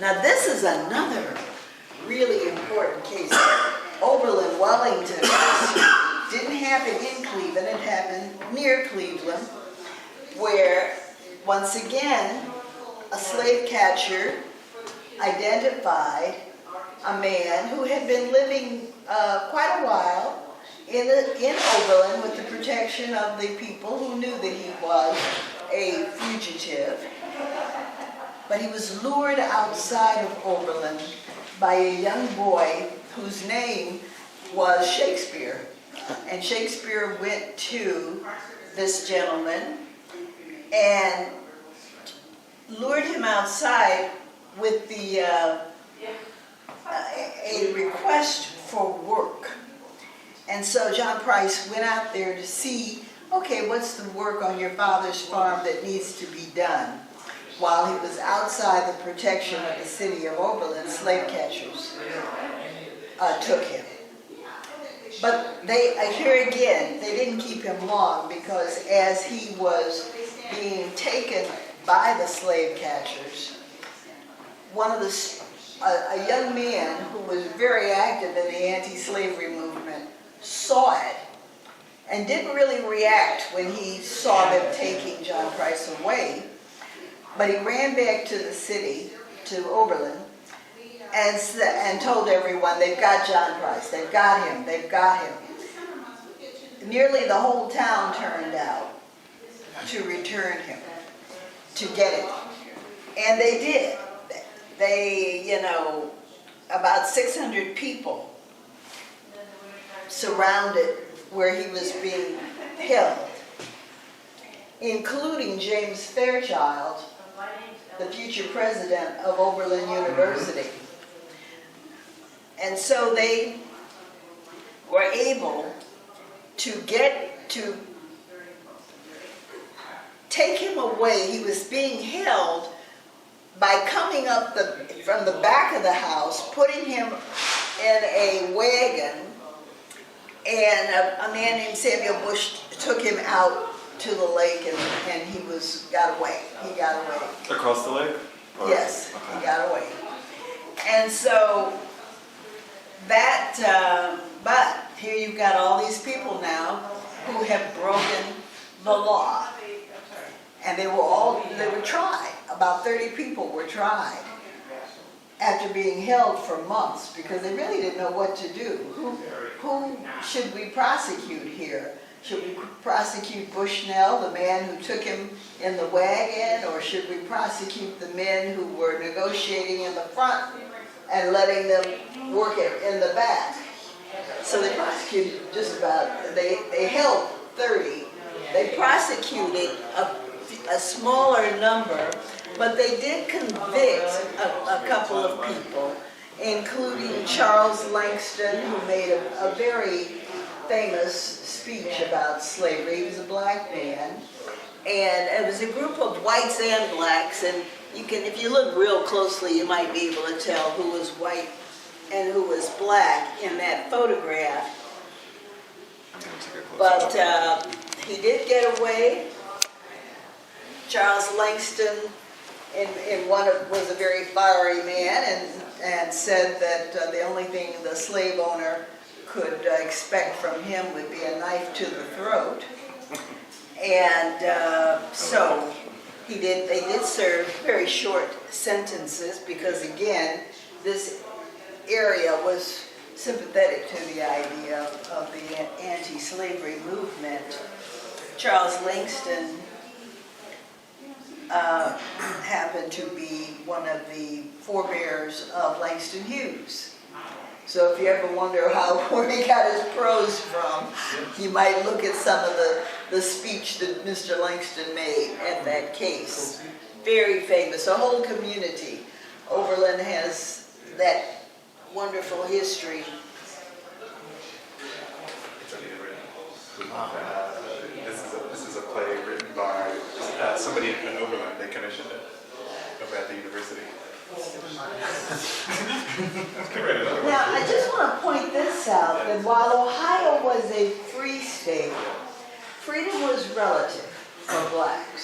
Now this is another really important case. Oberlin, Wellington, didn't happen in Cleveland, it happened near Cleveland, where once again a slave catcher identified a man who had been living quite a while in Oberlin with the protection of the people who knew that he was a fugitive. But he was lured outside of Oberlin by a young boy whose name was Shakespeare. And Shakespeare went to this gentleman and lured him outside with a request for work. And so John Price went out there to see, okay, what's the work on your father's farm that needs to be done? While he was outside the protection of the city of Oberlin, slave catchers took him. But here again, they didn't keep him long, because as he was being taken by the slave catchers, a young man who was very active in the anti-slavery movement saw it and didn't really react when he saw them taking John Price away. But he ran back to the city, to Oberlin, and told everyone, they've got John Price, they've got him, they've got him. Nearly the whole town turned out to return him, to get him. And they did. They, about 600 people surrounded where he was being held, including James Fairchild, the future president of Oberlin University. And so they were able to take him away. He was being held by coming up from the back of the house, putting him in a wagon, and a man named Samuel Bush took him out to the lake, and he got away. He got away. Across the lake? Or? Yes, okay. He got away. And so but here you've got all these people now who have broken the law. And they were tried. About 30 people were tried after being held for months, because they really didn't know what to do. Who should we prosecute here? Should we prosecute Bushnell, the man who took him in the wagon, or should we prosecute the men who were negotiating in the front and letting them work it in the back? So they prosecuted they held 30. They prosecuted a smaller number, but they did convict a couple of people, including Charles Langston, who made a very famous speech about slavery. He was a black man, and it was a group of whites and blacks, and if you look real closely, you might be able to tell who was white and who was black in that photograph. But he did get away. Charles Langston was a very fiery man, and said that the only thing the slave owner could expect from him would be a knife to the throat. And so they did serve very short sentences, because again, this area was sympathetic to the idea of the anti-slavery movement. Charles Langston happened to be one of the forebears of Langston Hughes. So if you ever wonder where he got his prose from, you might look at some of the speech that Mr. Langston made at that case. Very famous. A whole community. Oberlin has that wonderful history. This is a play written by somebody in Oberlin. They commissioned it over at the university. Now, I just want to point this out, that while Ohio was a free state, freedom was relative for blacks.